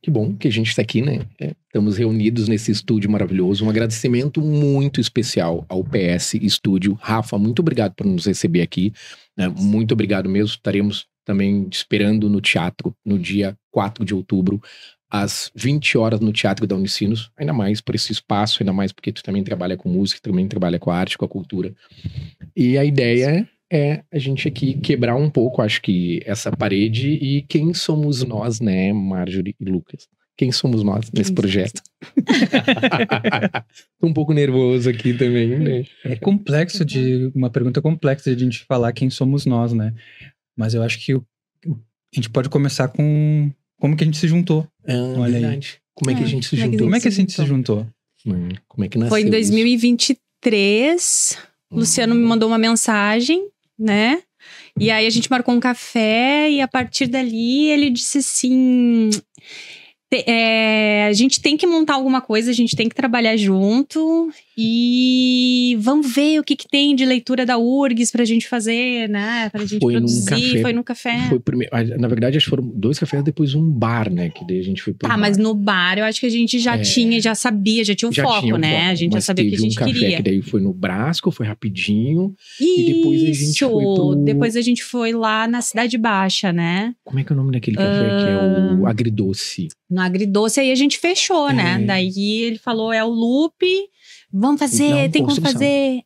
Que bom que a gente está aqui, né? Estamos reunidos nesse estúdio maravilhoso. Um agradecimento muito especial ao PS Estúdio. Rafa, muito obrigado por nos receber aqui. Muito obrigado mesmo. Estaremos também esperando no teatro no dia 4 de outubro, às 20 horas no Teatro da Unicinos. Ainda mais por esse espaço, ainda mais porque tu também trabalha com música, também trabalha com a arte, com a cultura. E a ideia é a gente aqui quebrar um pouco, acho que, essa parede. E quem somos nós, né, Marjorie e Lucas? Quem somos nós nesse projeto? Tô um pouco nervoso aqui também, né? É complexo, uma pergunta complexa de a gente falar quem somos nós, né? Mas eu acho que a gente pode começar com como que a gente se juntou. Olha verdade. Aí. Como é que a gente se juntou? Como é que a gente se juntou? Como é que nasceu? Foi em 2023. Luciano me mandou uma mensagem, né? E aí a gente marcou um café e a partir dali ele disse assim... a gente tem que montar alguma coisa, a gente tem que trabalhar junto e vamos ver o que tem de leitura da URGS pra gente fazer, né? Pra gente produzir. Foi no café. Foi primeiro, na verdade, acho que foram 2 cafés, depois um bar, né? Que daí a gente foi pro bar. Mas no bar eu acho que a gente já tinha, já sabia, já tinha um foco, né? A gente já sabia o que a gente queria. Café que daí foi no Brasco, foi rapidinho. E depois a gente foi Depois a gente foi lá na Cidade Baixa, né? Como é que é o nome daquele café? Que é o Agridoce. No Agridoce, aí a gente fechou, né? Daí ele falou, é o Loop, vamos fazer, tem como fazer.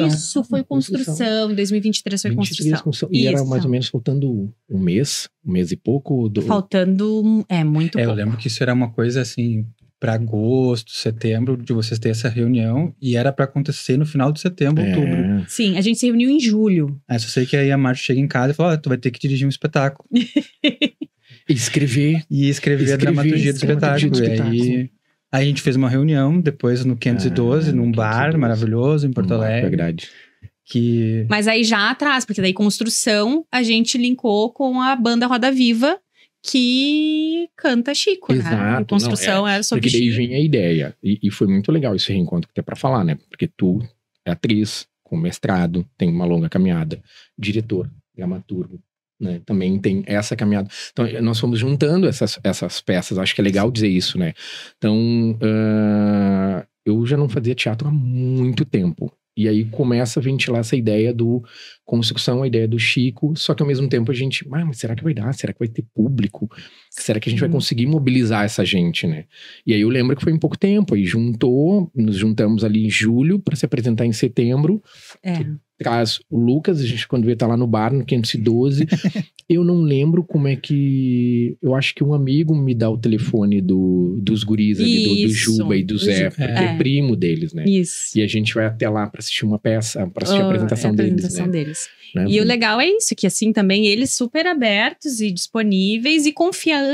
Isso, foi construção. Em 2023 foi construção. E era mais ou menos faltando um mês e pouco. Faltando, muito pouco. Eu lembro que isso era uma coisa assim, para agosto, setembro, de vocês terem essa reunião, e era para acontecer no final de setembro, outubro. Sim, a gente se reuniu em julho. Só sei que aí a Márcia chega em casa e fala, tu vai ter que dirigir um espetáculo. E escrever a dramaturgia do espetáculo. Aí a gente fez uma reunião, depois no 512, num bar maravilhoso em Porto Alegre. Verdade. Mas aí já atrás, porque daí construção a gente linkou com a banda Roda Viva, que canta Chico, Exato, né? E construção era sobre Chico. Porque daí Chico. vem a ideia. E foi muito legal esse reencontro que tem pra falar, né? Porque tu é atriz, com mestrado, tem uma longa caminhada, diretor, dramaturgo. Né, também tem essa caminhada. Então, nós fomos juntando essas peças. Acho que é legal dizer isso, né? Então, eu já não fazia teatro há muito tempo. E aí começa a ventilar essa ideia do construção, a ideia do Chico. Só que ao mesmo tempo a gente... mas será que vai dar? Será que vai ter público? Será que a gente vai conseguir mobilizar essa gente, né? E aí eu lembro que foi em pouco tempo. Aí nos juntamos ali em julho para se apresentar em setembro. Traz o Lucas, a gente quando ia estar lá no bar, no 512, eu não lembro como é que... Eu acho que um amigo me dá o telefone dos guris ali, do Juba e do Zé, porque é primo deles, né? Isso. E a gente vai até lá pra assistir uma peça, pra assistir a apresentação deles, né? E o legal é isso, que assim também eles super abertos e disponíveis e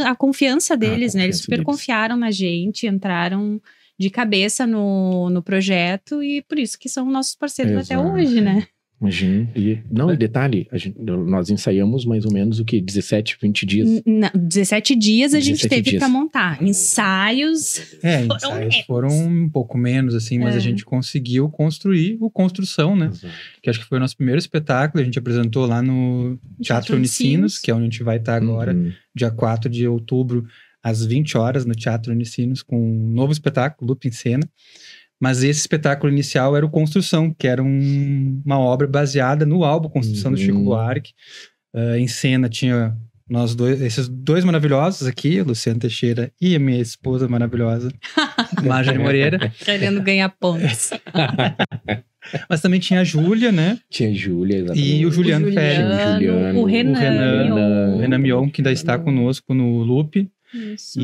a confiança deles, né? Eles super confiaram na gente, entraram de cabeça no projeto e por isso que são nossos parceiros até hoje, né? Imagina. E detalhe, nós ensaiamos mais ou menos o que? 17, 20 dias? Não, 17 dias a gente teve pra montar. Ensaios foram um pouco menos, assim, mas a gente conseguiu construir o Construção, né? Exato. Que acho que foi o nosso primeiro espetáculo. A gente apresentou lá no Teatro Unicinos, que é onde a gente vai estar agora, dia 4 de outubro, às 20 horas, no Teatro Unicinos, com um novo espetáculo, Loop em Cena. Mas esse espetáculo inicial era o Construção, que era uma obra baseada no álbum Construção do Chico Buarque. Em cena tinha esses dois maravilhosos aqui, Luciano Teixeira e a minha esposa maravilhosa, Marjorie Moreira. Querendo ganhar pontos. Mas também tinha a Júlia, né? Tinha a Júlia, exatamente. E o Juliano Ferri. O Renan Mion, que ainda está conosco no Loop. Isso.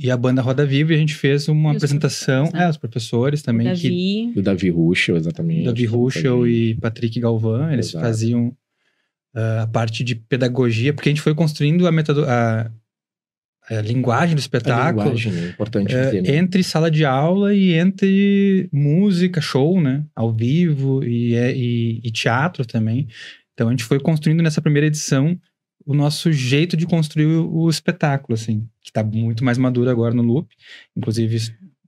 E a banda Roda Viva, e a gente fez uma apresentação, os professores também. O Davi Ruschel, exatamente. Davi Ruschel e Patrick Galvão, eles faziam a parte de pedagogia, porque a gente foi construindo a linguagem do espetáculo. A linguagem, é importante dizer, né? Entre sala de aula e entre música, show, né? Ao vivo e teatro também. Então a gente foi construindo nessa primeira edição o nosso jeito de construir o espetáculo, assim, que tá muito mais maduro agora no Loop. Inclusive,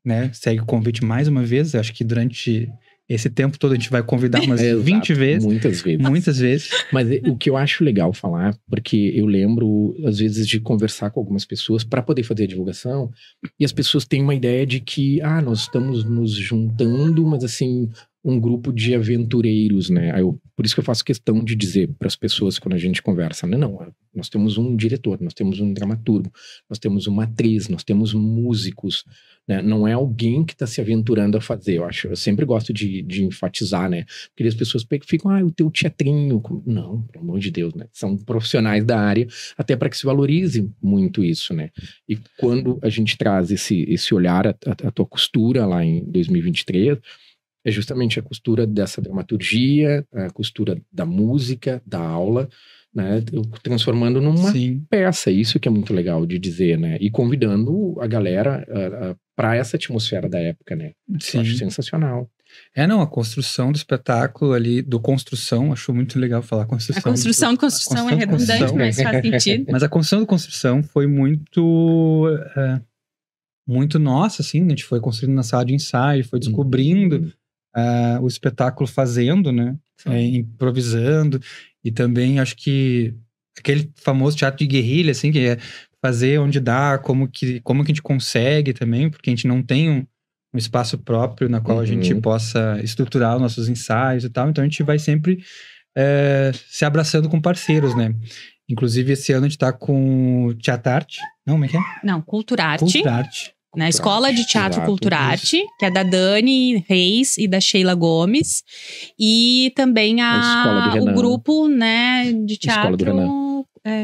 né, segue o convite mais uma vez. Eu acho que durante esse tempo todo a gente vai convidar umas 20 vezes. Muitas vezes. Muitas vezes. Mas o que eu acho legal falar, porque eu lembro, às vezes, de conversar com algumas pessoas para poder fazer a divulgação, e as pessoas têm uma ideia de que, nós estamos nos juntando, mas assim, um grupo de aventureiros, né? Por isso que eu faço questão de dizer para as pessoas quando a gente conversa, né? Não, nós temos um diretor, nós temos um dramaturgo, nós temos uma atriz, nós temos músicos, né? Não é alguém que está se aventurando a fazer. Eu sempre gosto de enfatizar, né? Porque as pessoas ficam, o teu teatrinho. Não, pelo amor de Deus, né? São profissionais da área, até para que se valorize muito isso, né? E quando a gente traz esse olhar, a tua costura lá em 2023, é justamente a costura dessa dramaturgia, a costura da música, da aula, né, transformando numa peça, isso que é muito legal de dizer, né, e convidando a galera para essa atmosfera da época, né. Sim. Eu acho sensacional. A construção do espetáculo ali, do construção, acho muito legal falar construção. A construção é redundante, mas faz sentido. Mas a construção foi muito nossa, assim, a gente foi construindo na sala de ensaio, foi descobrindo o espetáculo fazendo, né, improvisando, e também acho que aquele famoso teatro de guerrilha, assim, que é fazer onde dá, como que a gente consegue também, porque a gente não tem um espaço próprio na qual a gente possa estruturar os nossos ensaios e tal, então a gente vai sempre se abraçando com parceiros, né. Inclusive esse ano a gente tá com Teatrarte, como é que é? Não, Culturarte. Na Escola de Teatro Culturarte, que é da Dani Reis e da Sheila Gomes. E também o grupo, né, de teatro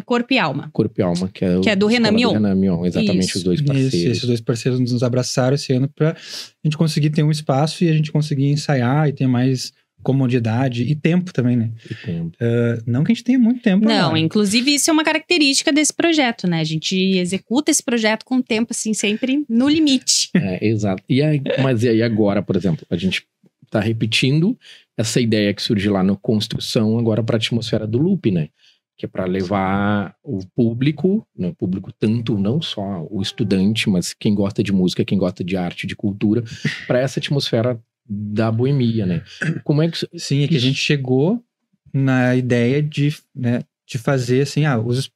Corpo e Alma. Corpo e Alma, que é do Renan Mion. Exatamente, isso. Os dois parceiros. Esses dois parceiros nos abraçaram esse ano pra gente conseguir ter um espaço e a gente conseguir ensaiar e ter mais comodidade e tempo também, né? Não que a gente tenha muito tempo. Não, agora. Inclusive isso é uma característica desse projeto, né? A gente executa esse projeto com o tempo, assim, sempre no limite. Exato. Mas e aí agora, por exemplo, a gente tá repetindo essa ideia que surgiu lá no Construção agora para a atmosfera do Loop, né? Que é para levar o público, né? O público tanto, não só o estudante, mas quem gosta de música, quem gosta de arte, de cultura, para essa atmosfera da boemia, né? Como é que... Sim, é que a gente chegou na ideia de fazer assim,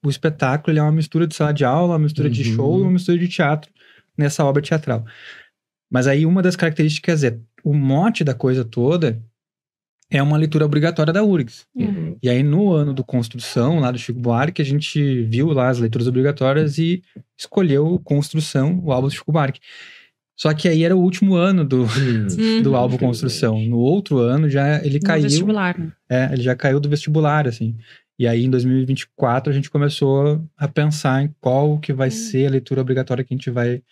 o espetáculo ele é uma mistura de sala de aula, uma mistura de show e uma mistura de teatro nessa obra teatral. Mas aí uma das características o mote da coisa toda é uma leitura obrigatória da URGS. E aí no ano do Construção, lá do Chico Buarque, a gente viu lá as leituras obrigatórias e escolheu Construção, o álbum do Chico Buarque. Só que aí era o último ano do álbum Construção. No outro ano já ele caiu. Vestibular, né? Ele já caiu do vestibular, assim. E aí em 2024 a gente começou a pensar em qual que vai ser a leitura obrigatória que a gente vai...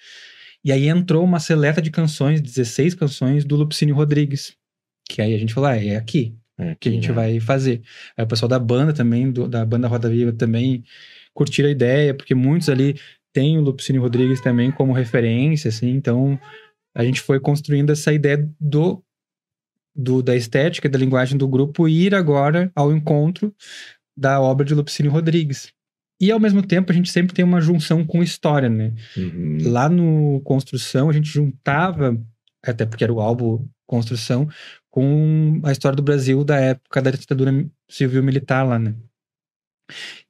E aí entrou uma seleta de canções, 16 canções do Lupicínio Rodrigues. Que aí a gente falou, é aqui que a gente vai fazer. Aí o pessoal da banda também, da banda Roda Viva também curtiram a ideia, porque muitos ali... Tem o Lupicínio Rodrigues também como referência, assim, então a gente foi construindo essa ideia da estética, da linguagem do grupo ir agora ao encontro da obra de Lupicínio Rodrigues. E ao mesmo tempo a gente sempre tem uma junção com história, né? Lá no Construção a gente juntava, até porque era o álbum Construção, com a história do Brasil da época da ditadura civil-militar lá, né?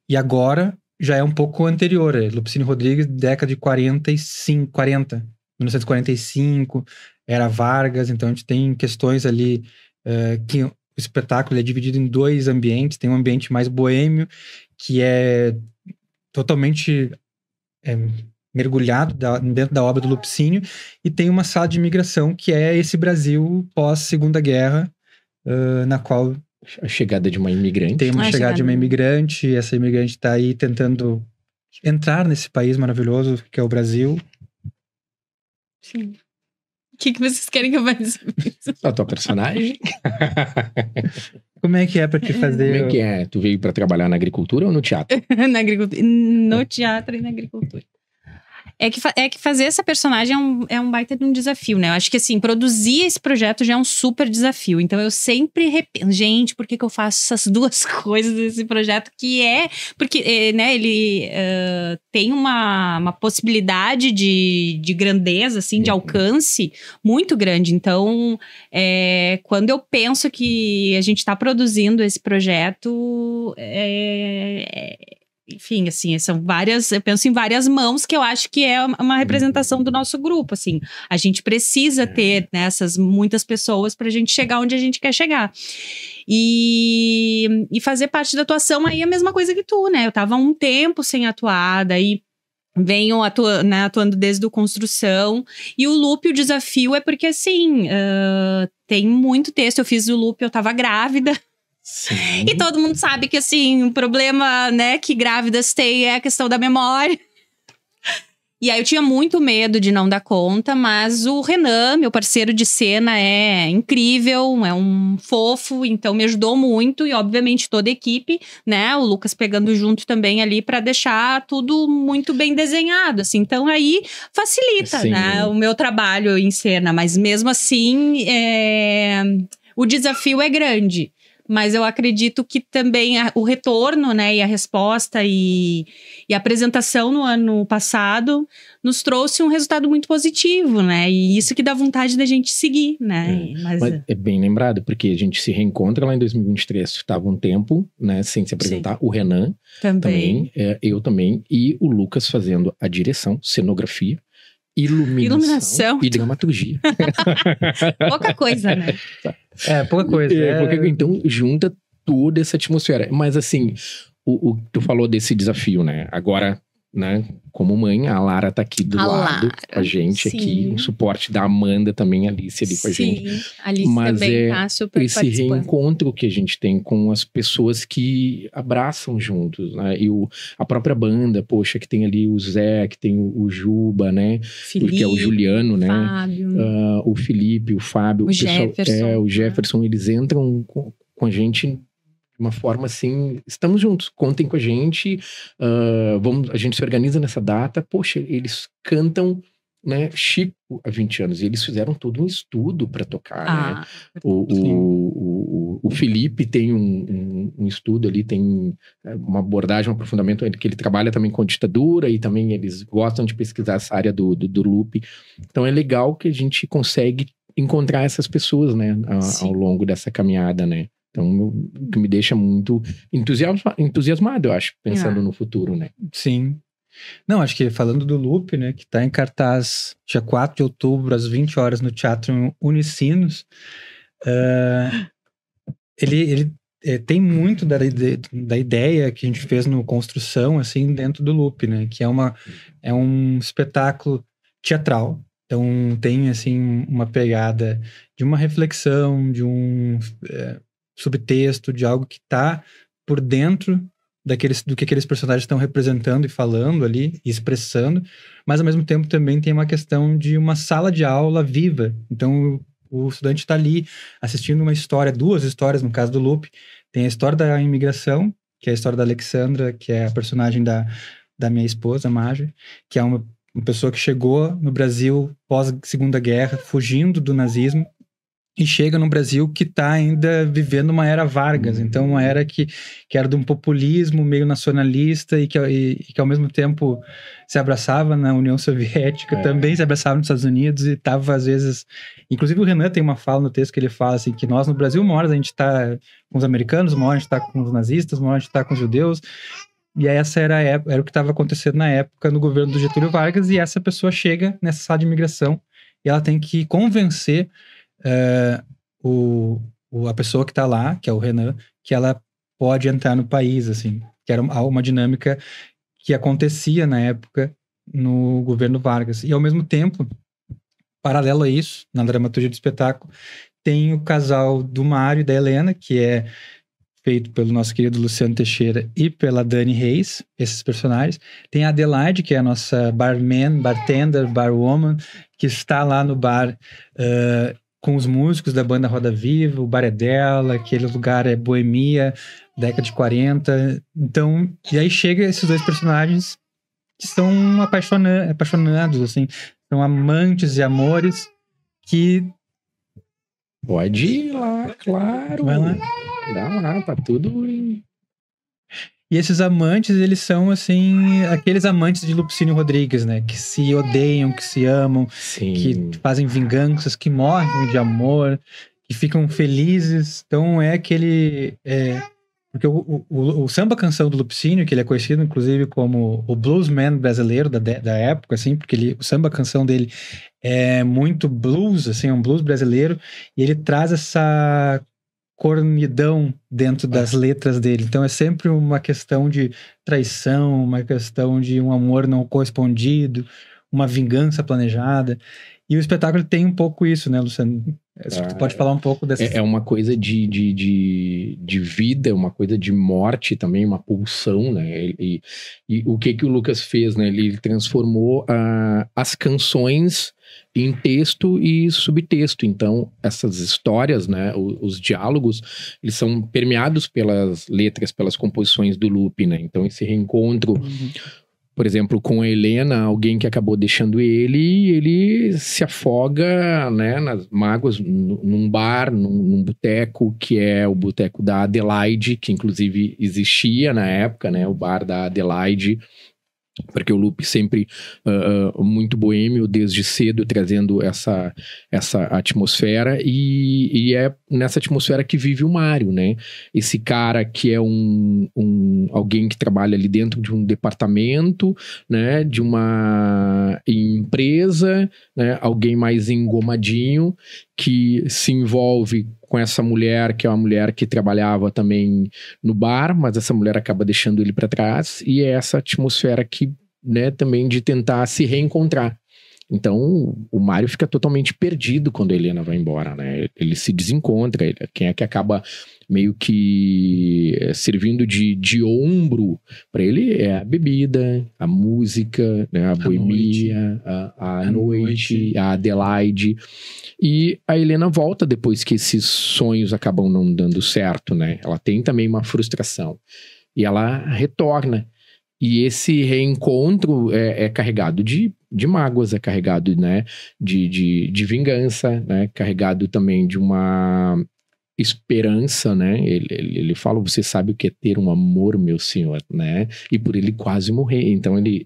E agora... já é um pouco anterior, Lupicínio Rodrigues, década de 1945, era Vargas, então a gente tem questões ali que o espetáculo é dividido em dois ambientes, tem um ambiente mais boêmio, que é totalmente mergulhado dentro da obra do Lupicínio, e tem uma sala de imigração, que é esse Brasil pós-Segunda Guerra, na qual... A chegada de uma imigrante. Tem uma chegada de uma imigrante, essa imigrante está aí tentando entrar nesse país maravilhoso que é o Brasil. Sim. O que vocês querem que eu faça? A tua personagem? Como é que é pra te fazer? Como é que é? Tu veio pra trabalhar na agricultura ou no teatro? Na agricultura. No teatro e na agricultura. É que fazer essa personagem é um baita de um desafio, né? Eu acho que, assim, produzir esse projeto já é um super desafio. Então, eu sempre repenso, gente, por que eu faço essas duas coisas desse projeto? Que é... Porque, né, ele tem uma possibilidade de grandeza, assim, de alcance muito grande. Então, quando eu penso que a gente tá produzindo esse projeto, enfim, assim, eu penso em várias mãos que eu acho que é uma representação do nosso grupo, assim. A gente precisa ter, né, essas muitas pessoas pra gente chegar onde a gente quer chegar. E fazer parte da atuação aí é a mesma coisa que tu, né? Eu tava há um tempo sem atuar, daí venho atuando desde a construção. E o loop, o desafio é porque, assim, tem muito texto. Eu fiz o loop, eu tava grávida. Sim. E todo mundo sabe que, assim, o problema, né, que grávidas têm é a questão da memória. E aí eu tinha muito medo de não dar conta, mas o Renan, meu parceiro de cena, é incrível, é um fofo, então me ajudou muito. E, obviamente, toda a equipe, né, o Lucas pegando junto também ali pra deixar tudo muito bem desenhado, assim. Então, aí facilita, né, o meu trabalho em cena. Mas, mesmo assim, o desafio é grande. Mas eu acredito que também o retorno, né, e a resposta e a apresentação no ano passado nos trouxe um resultado muito positivo, né? E isso que dá vontade da gente seguir, né? Mas é bem lembrado, porque a gente se reencontra lá em 2023, estava um tempo, né, sem se apresentar. Sim. O Renan também eu também, e o Lucas fazendo a direção, cenografia, iluminação e dramaturgia. Pouca coisa, né? Pouca coisa. Então, junta toda essa atmosfera. Mas, assim, tu falou desse desafio, né? Agora, né, como mãe, a Lara tá aqui do lado com a gente, sim. Aqui, um suporte da Amanda também, a Alice ali com a gente. Sim, a Alice também tá super esse reencontro que a gente tem com as pessoas que abraçam juntos, né? E a própria banda, poxa, que tem ali o Zé, que tem o Juba, né? Felipe, que é o Juliano, né? Fábio. O Felipe, o Fábio. O Jefferson. O Jefferson, eles entram com a gente de uma forma assim, estamos juntos, contem com a gente, a gente se organiza nessa data. Poxa, eles cantam, né, Chico há 20 anos, e eles fizeram todo um estudo para tocar, né? O Felipe tem um estudo ali, tem uma abordagem, um aprofundamento, que ele trabalha também com ditadura, e também eles gostam de pesquisar essa área do loop. Então é legal que a gente consegue encontrar essas pessoas, né, ao longo dessa caminhada, né? Então, que me deixa muito entusiasmado, eu acho, pensando no futuro, né? Sim. Não, acho que falando do Loop, né, que tá em cartaz dia 4 de outubro, às 20 horas, no Teatro Unicinos, ele tem muito da ideia que a gente fez no Construção, assim, dentro do Loop, né, que é um espetáculo teatral. Então, tem, assim, uma pegada de uma reflexão, de um subtexto, de algo que está por dentro do que aqueles personagens estão representando e falando ali, e expressando, mas ao mesmo tempo também tem uma questão de uma sala de aula viva. Então o estudante está ali assistindo uma história, duas histórias no caso do Loop. Tem a história da imigração, que é a história da Alexandra, que é a personagem da minha esposa, Marjorie, que é uma pessoa que chegou no Brasil pós-Segunda Guerra, fugindo do nazismo, e chega no Brasil que está ainda vivendo uma era Vargas. Então, uma era que era de um populismo meio nacionalista e que ao mesmo tempo se abraçava na União Soviética, também se abraçava nos Estados Unidos e estava, às vezes... Inclusive, o Renan tem uma fala no texto que ele fala assim, que nós, no Brasil, uma hora a gente está com os americanos, uma hora a gente está com os nazistas, uma hora a gente está com os judeus. E aí essa era o que estava acontecendo na época no governo do Getúlio Vargas, e essa pessoa chega nessa sala de imigração e ela tem que convencer a pessoa que tá lá, que é o Renan, que ela pode entrar no país, assim, que era uma dinâmica que acontecia na época no governo Vargas. E ao mesmo tempo, paralelo a isso, na dramaturgia do espetáculo, tem o casal do Mário e da Helena, que é feito pelo nosso querido Luciano Teixeira e pela Dani Reis, esses personagens. Tem a Adelaide, que é a nossa bartender, barwoman, que está lá no bar com os músicos da banda Roda Viva. O bar é dela, aquele lugar é boemia, década de 40. Então, e aí chega esses dois personagens que são apaixonados, assim, são amantes e amores que... Pode ir lá, claro. Vai lá. Dá lá, tá tudo... E esses amantes, eles são, assim, aqueles amantes de Lupicínio Rodrigues, né? Que se odeiam, que se amam, Sim. que fazem vinganças, que morrem de amor, que ficam felizes. Então, é aquele... Porque o samba canção do Lupicínio, que ele é conhecido, inclusive, como o bluesman brasileiro da época, assim, porque o samba canção dele é muito blues, assim, é um blues brasileiro, e ele traz essa cornidão dentro das letras dele. Então é sempre uma questão de traição, uma questão de um amor não correspondido, uma vingança planejada. E o espetáculo tem um pouco isso, né, Luciano? Tu pode falar um pouco dessa... É uma coisa de vida, uma coisa de morte também, uma pulsão, né? E o que o Lucas fez, né? Ele transformou as canções em texto e subtexto. Então, essas histórias, né? Os diálogos, eles são permeados pelas letras, pelas composições do Lupe, né? Então, esse reencontro... Por exemplo, com a Helena, alguém que acabou deixando ele se afoga, né, nas mágoas, num bar, num boteco, que é o boteco da Adelaide, que inclusive existia na época, né, o bar da Adelaide, porque o Lupe sempre muito boêmio desde cedo, trazendo essa atmosfera, e é nessa atmosfera que vive o Mário, né? Esse cara que é alguém que trabalha ali dentro de um departamento, né? De uma empresa, né? Alguém mais engomadinho, que se envolve com essa mulher, que é uma mulher que trabalhava também no bar, mas essa mulher acaba deixando ele para trás, e é essa atmosfera que, né, também de tentar se reencontrar. Então, o Mário fica totalmente perdido quando a Helena vai embora, né? Ele se desencontra, quem é que acaba meio que servindo de ombro para ele é a bebida, a música, né? A boemia, a noite, a Adelaide. E a Helena volta depois que esses sonhos acabam não dando certo, né? Ela tem também uma frustração. E ela retorna. E esse reencontro é carregado de mágoas, é carregado, né, de vingança, né, carregado também de uma esperança, né? Ele fala, você sabe o que é ter um amor, meu senhor, né? E por ele quase morrer. Então ele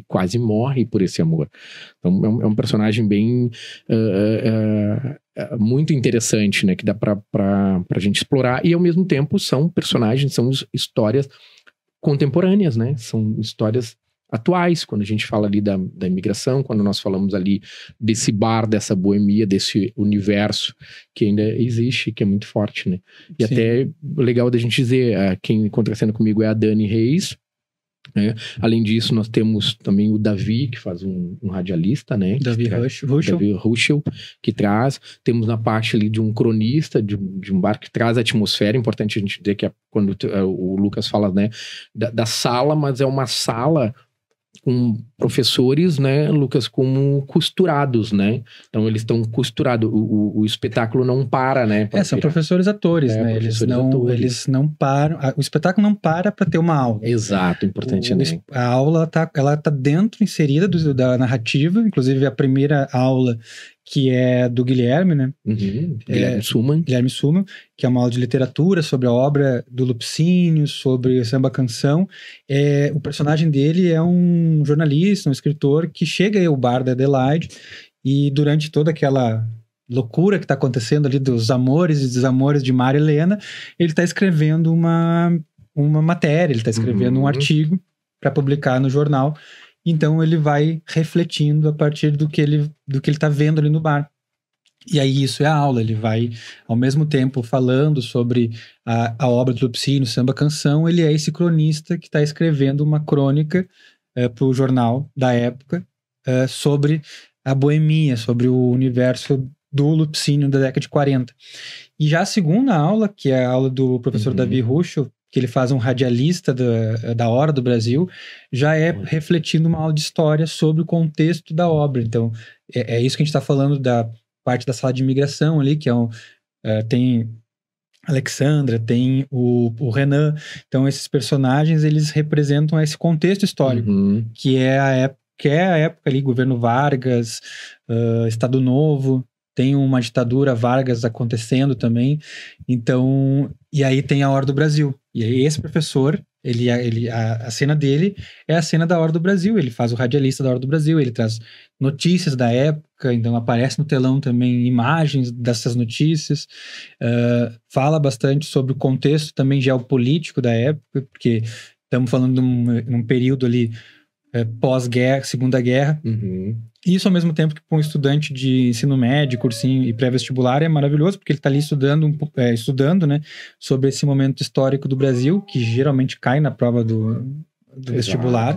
quase morre por esse amor. Então é um personagem bem muito interessante, né? Que dá pra gente explorar. E ao mesmo tempo são personagens, são histórias contemporâneas, né? São histórias atuais, quando a gente fala ali da imigração, quando nós falamos ali desse bar, dessa boemia, desse universo que ainda existe, que é muito forte, né? E Sim. Até legal da gente dizer, quem contracena comigo é a Dani Reis, né? Além disso, nós temos também o Davi, que faz um radialista, né? Davi Ruschel, que traz. Temos na parte ali de um cronista, de um bar que traz a atmosfera. Importante a gente dizer que quando o Lucas fala, né, da sala, mas é uma sala com professores, né, Lucas, como costurados, né? Então eles estão costurados, o espetáculo não para, né? São professores atores, né? Eles não param, o espetáculo não para ter uma aula. Exato, importante, né? A aula ela tá dentro, inserida da narrativa, inclusive a primeira aula, que é do Guilherme, né? Guilherme Suman, que é uma aula de literatura sobre a obra do Lupicínio, sobre samba canção. O personagem dele é um jornalista, um escritor que chega ao bar da Adelaide e durante toda aquela loucura que está acontecendo ali dos amores e desamores de Mário e Helena, ele está escrevendo uma matéria, ele está escrevendo um artigo para publicar no jornal. Então ele vai refletindo a partir do que ele está vendo ali no bar. E aí isso é a aula, ele vai ao mesmo tempo falando sobre a obra do Lupicínio, samba canção, ele é esse cronista que está escrevendo uma crônica para o jornal da época sobre a boemia, sobre o universo do Lupicínio da década de 40. E já a segunda aula, que é a aula do professor Davi Ruschel, que ele faz um radialista da Hora do Brasil, já é refletindo uma aula de história sobre o contexto da obra. Então, é isso que a gente está falando da parte da sala de imigração ali, que tem Alexandra, tem o Renan. Então, esses personagens, eles representam esse contexto histórico, que é a época ali, governo Vargas, Estado Novo, tem uma ditadura Vargas acontecendo também. Então, e aí tem a Hora do Brasil. E aí esse professor, a cena dele é a cena da Hora do Brasil. Ele faz o radialista da Hora do Brasil, ele traz notícias da época, então aparece no telão também imagens dessas notícias, fala bastante sobre o contexto também geopolítico da época, porque estamos falando de um período ali pós-guerra, Segunda Guerra. Isso ao mesmo tempo que para um estudante de ensino médio, cursinho e pré-vestibular é maravilhoso, porque ele está ali estudando, né, sobre esse momento histórico do Brasil, que geralmente cai na prova do vestibular.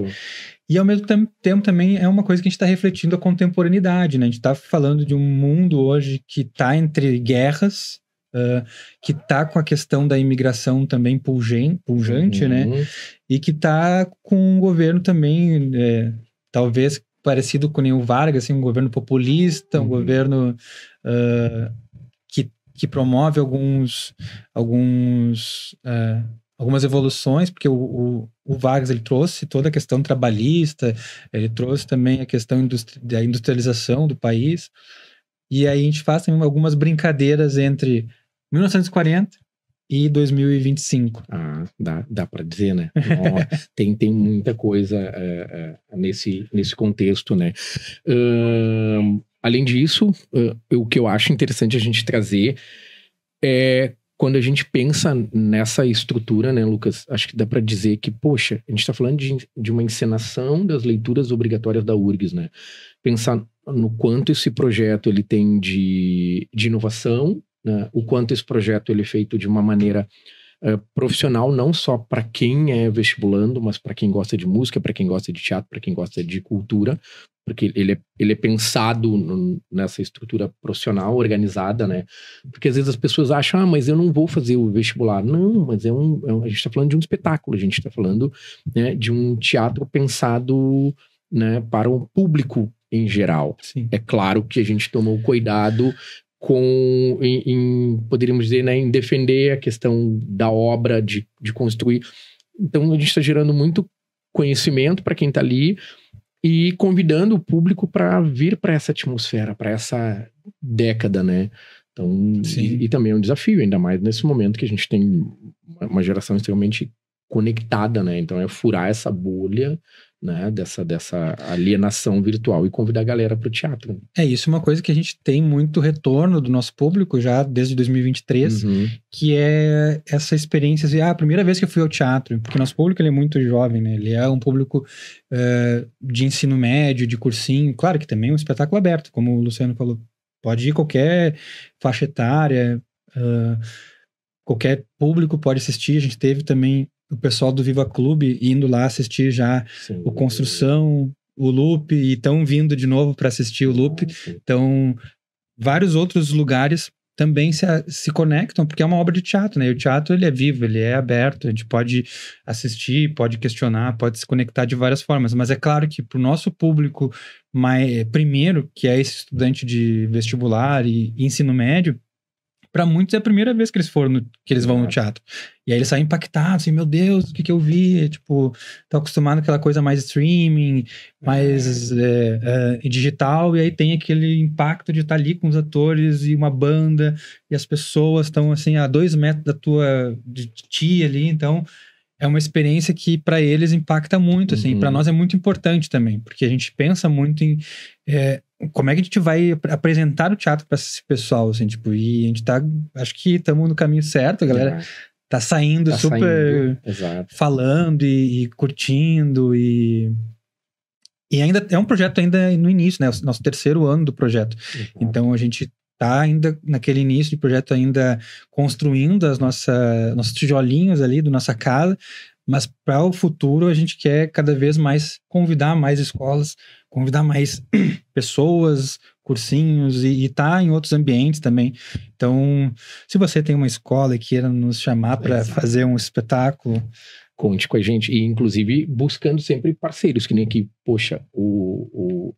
E ao mesmo tempo também é uma coisa que a gente está refletindo a contemporaneidade, né? A gente está falando de um mundo hoje que está entre guerras, que está com a questão da imigração também pujante, né? E que está com um governo também, talvez parecido com o Vargas, assim, um governo populista, um governo que promove algumas evoluções, porque o Vargas, ele trouxe toda a questão trabalhista, ele trouxe também a questão da industrialização do país, e aí a gente faz também algumas brincadeiras entre 1940 e 2025. Dá para dizer, né? Tem muita coisa nesse contexto, né? Além disso, o que eu acho interessante a gente trazer é quando a gente pensa nessa estrutura, né, Lucas? Acho que dá para dizer que, poxa, a gente está falando de uma encenação das leituras obrigatórias da URGS, né? Pensar no quanto esse projeto ele tem de inovação, né? O quanto esse projeto ele é feito de uma maneira profissional, não só para quem é vestibulando, mas para quem gosta de música, para quem gosta de teatro, para quem gosta de cultura, porque ele é pensado nessa estrutura profissional, organizada, né? Porque às vezes as pessoas acham, mas eu não vou fazer o vestibular. Não, mas a gente está falando de um espetáculo, a gente está falando, né, de um teatro pensado, né, para o público em geral. Sim. É claro que a gente tomou cuidado poderíamos dizer, né, em defender a questão da obra, de construir. Então a gente está gerando muito conhecimento para quem está ali e convidando o público para vir para essa atmosfera, para essa década, né? Então, e também é um desafio, ainda mais nesse momento que a gente tem uma geração extremamente conectada, né? Então é furar essa bolha, né, dessa alienação virtual e convidar a galera para o teatro. Isso é uma coisa que a gente tem muito retorno do nosso público já desde 2023, que é essa experiência assim, a primeira vez que eu fui ao teatro, porque nosso público ele é muito jovem, né, ele é um público de ensino médio, de cursinho, claro que também é um espetáculo aberto, como o Luciano falou, pode ir qualquer faixa etária, qualquer público pode assistir, a gente teve também o pessoal do Viva Clube indo lá assistir já o Construção, o Loop, e estão vindo de novo para assistir o Loop. Então, vários outros lugares também se conectam, porque é uma obra de teatro, né? E o teatro, ele é vivo, ele é aberto, a gente pode assistir, pode questionar, pode se conectar de várias formas. Mas é claro que para o nosso público primeiro, que é esse estudante de vestibular e ensino médio, para muitos é a primeira vez que eles vão no teatro. E aí eles saem impactados, assim, meu Deus, o que eu vi? Tipo, tô acostumado com aquela coisa mais streaming, mais digital, e aí tem aquele impacto de estar ali com os atores e uma banda, e as pessoas estão, assim, a 2 metros de ti ali, então é uma experiência que para eles impacta muito, assim, para nós é muito importante também, porque a gente pensa muito em como é que a gente vai apresentar o teatro para esse pessoal, assim, tipo, e a gente acho que estamos no caminho certo, a galera tá saindo super falando e curtindo e ainda é um projeto ainda no início, né, o nosso 3º ano do projeto, então a gente tá ainda naquele início de projeto, ainda construindo nossos tijolinhos ali da nossa casa, mas para o futuro a gente quer cada vez mais convidar mais escolas, convidar mais pessoas, cursinhos e tá em outros ambientes também. Então, se você tem uma escola e queira nos chamar para fazer um espetáculo, conte com a gente, e inclusive buscando sempre parceiros, que nem aqui, poxa, o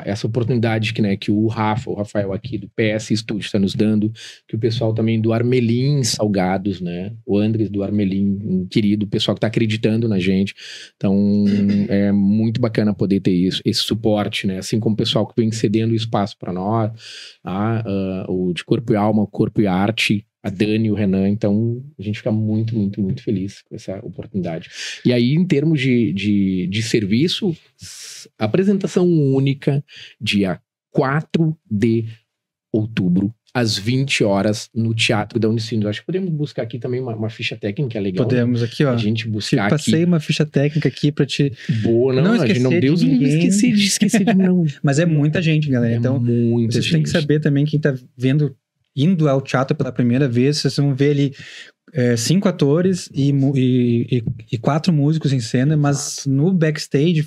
essa oportunidade que o Rafael aqui do PS Studio está nos dando, que o pessoal também do Armelim Salgados, né? O Andres do Armelim, um querido, o pessoal que está acreditando na gente. Então, é muito bacana poder ter esse suporte, né? Assim como o pessoal que vem cedendo espaço para nós, o de Corpo e Alma, Corpo e Arte, a Dani e o Renan. Então, a gente fica muito, muito, muito feliz com essa oportunidade. E aí, em termos de serviço, apresentação única, dia 4 de outubro, às 20 horas, no Teatro da Unicinos. Acho que podemos buscar aqui também uma ficha técnica, é legal. Podemos, aqui, ó. A gente buscar passei uma ficha técnica aqui pra te... Boa, não esquecer Deus me esqueci de não. Mas é muita gente, galera. Então, vocês têm que saber também, quem tá indo ao teatro pela primeira vez, vocês vão ver ali 5 atores e 4 músicos em cena, mas no backstage,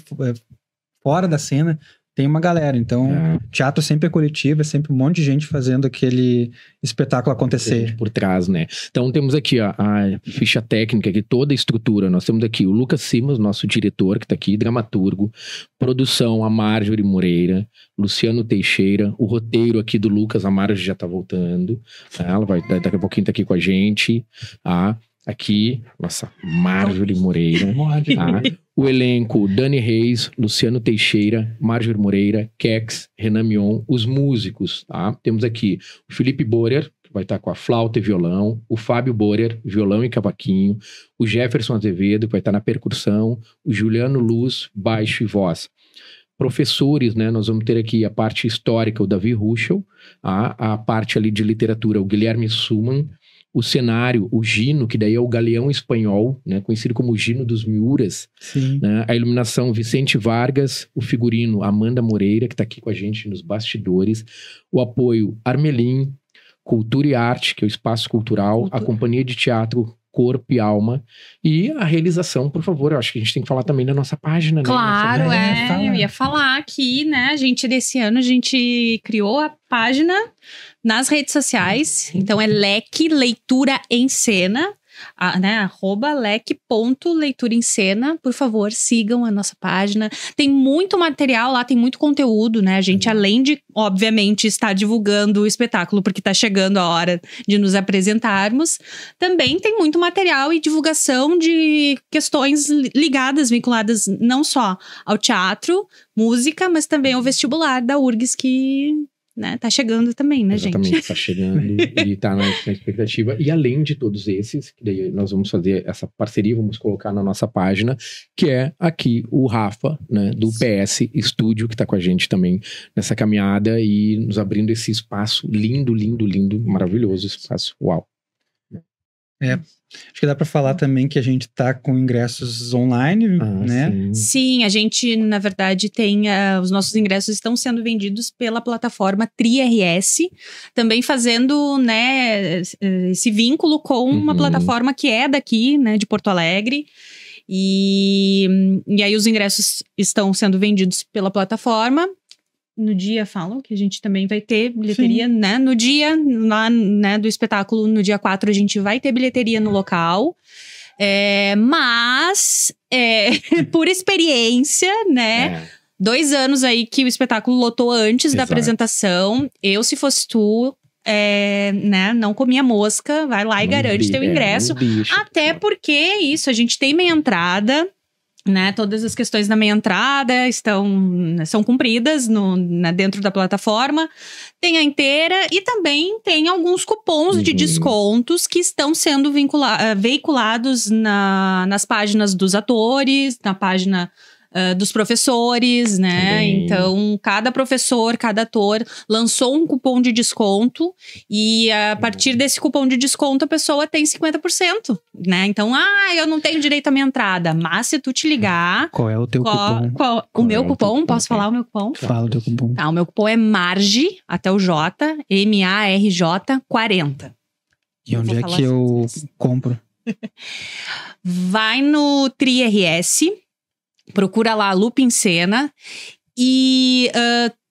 fora da cena, tem uma galera. Então, teatro sempre é coletivo, é sempre um monte de gente fazendo aquele espetáculo acontecer. Por trás, né? Então, temos aqui a ficha técnica, aqui, toda a estrutura. Nós temos aqui o Lucas Simas, nosso diretor, que está aqui, dramaturgo. Produção, a Marjorie Moreira. Luciano Teixeira. O roteiro aqui do Lucas, a Marjorie já está voltando. Ela vai, daqui a pouquinho, tá aqui com a gente. Aqui, nossa, Marjorie Moreira. O elenco, Dani Reis, Luciano Teixeira, Marjorie Moreira, Kex, Renan Mion, os músicos, Temos aqui o Felipe Borer, que vai estar com a flauta e violão, o Fábio Borer, violão e cavaquinho, o Jefferson Azevedo, que vai estar na percussão, o Juliano Luz, baixo e voz. Professores, né? Nós vamos ter aqui a parte histórica, o Davi Ruschel, a parte ali de literatura, o Guilherme Suman, o cenário, o Gino, que daí é o Galeão Espanhol, né, conhecido como o Gino dos Miuras. Né, a iluminação, Vicente Vargas, o figurino, Amanda Moreira, que está aqui com a gente nos bastidores, o apoio, Armelim, Cultura e Arte, que é o Espaço Cultural, a Companhia de Teatro Corpo e Alma, e a realização, por favor, eu acho que a gente tem que falar também da nossa página, claro, né? Eu ia falar aqui, né, desse ano a gente criou a página nas redes sociais, então é Leque Leitura em Cena, né, @leque.leituraemcena, por favor, sigam a nossa página, tem muito material lá, tem muito conteúdo, né, a gente além de, obviamente, estar divulgando o espetáculo, porque tá chegando a hora de nos apresentarmos, também tem muito material e divulgação de questões ligadas, vinculadas não só ao teatro, música, mas também ao vestibular da URGS, que... né, tá chegando também, né, gente? Exatamente, tá chegando e tá na expectativa. E além de todos esses, que daí nós vamos fazer essa parceria, vamos colocar na nossa página, que é aqui o Rafa, né, do PS Studio, que tá com a gente também nessa caminhada e nos abrindo esse espaço lindo, lindo, lindo, maravilhoso espaço. Uau! Acho que dá para falar também que a gente tá com ingressos online, né? Sim, a gente, na verdade, tem... os nossos ingressos estão sendo vendidos pela plataforma TriRS, também fazendo, né, esse vínculo com uma plataforma que é daqui, né, de Porto Alegre. E aí os ingressos estão sendo vendidos pela plataforma. No dia, falam que a gente também vai ter bilheteria, né? No dia, lá, né, do espetáculo, no dia 4, a gente vai ter bilheteria no local. Mas, por experiência, né? 2 anos aí que o espetáculo lotou antes da apresentação. Eu, se fosse tu, né, não comia mosca, vai lá e garante teu ingresso. Até porque isso, a gente tem meia entrada, né, todas as questões da meia entrada são cumpridas dentro da plataforma. Tem a inteira e também tem alguns cupons de descontos que estão sendo veiculados nas páginas dos atores, na página dos professores, né? Também. Então, cada professor, cada ator lançou um cupom de desconto e a partir desse cupom de desconto a pessoa tem 50%, né? Então, eu não tenho direito à minha entrada, mas se tu te ligar... Qual é o teu cupom? O meu cupom? Posso falar o meu cupom? Fala o teu cupom. Tá, o meu cupom é MARJ, até o J, MARJ 40. E onde é que eu compro? Vai no TriRS, procura lá Lupa em Cena e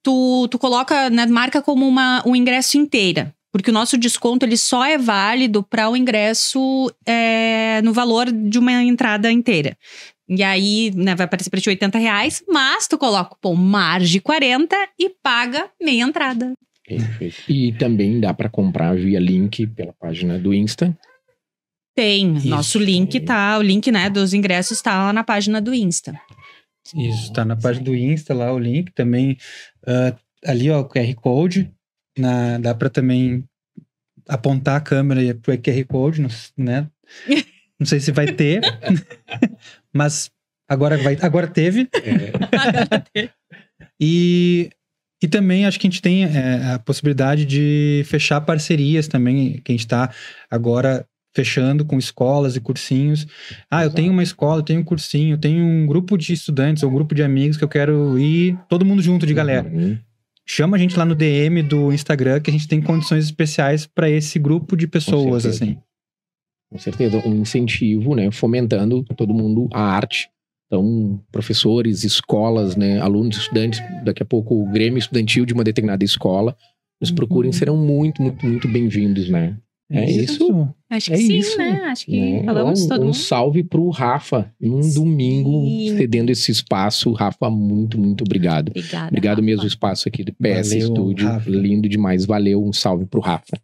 tu coloca, né, marca como um ingresso inteira. Porque o nosso desconto ele só é válido para o ingresso no valor de uma entrada inteira. E aí, né, vai aparecer pra ti R$80, mas tu coloca o cupom MARGE40 e paga meia entrada. Perfeito. E também dá para comprar via link pela página do Insta. Tem. Isso. Nosso link tá, o link, né, dos ingressos tá lá na página do Insta. Isso, tá na página do Insta lá o link. Também ali, ó, o QR Code. Dá pra também apontar a câmera pro QR Code, né? Não sei se vai ter, mas agora teve. E também acho que a gente tem a possibilidade de fechar parcerias também, que a gente tá agora fechando com escolas e cursinhos. Eu tenho uma escola, eu tenho um cursinho, eu tenho um grupo de estudantes ou um grupo de amigos que eu quero ir todo mundo junto de galera. Chama a gente lá no DM do Instagram que a gente tem condições especiais para esse grupo de pessoas, assim. Com certeza, um incentivo, né? Fomentando todo mundo a arte. Então, professores, escolas, né? Alunos, estudantes, daqui a pouco o Grêmio Estudantil de uma determinada escola, nos procurem, serão muito, muito, muito bem-vindos, né? É isso. Acho que sim, isso, né? Acho que falamos todo mundo. Um salve pro Rafa, num domingo, cedendo esse espaço. Rafa, muito, muito obrigado. Obrigada, obrigado Rafa. mesmo, o espaço aqui do PS Studio. Rafa. Lindo demais. Valeu, um salve pro Rafa.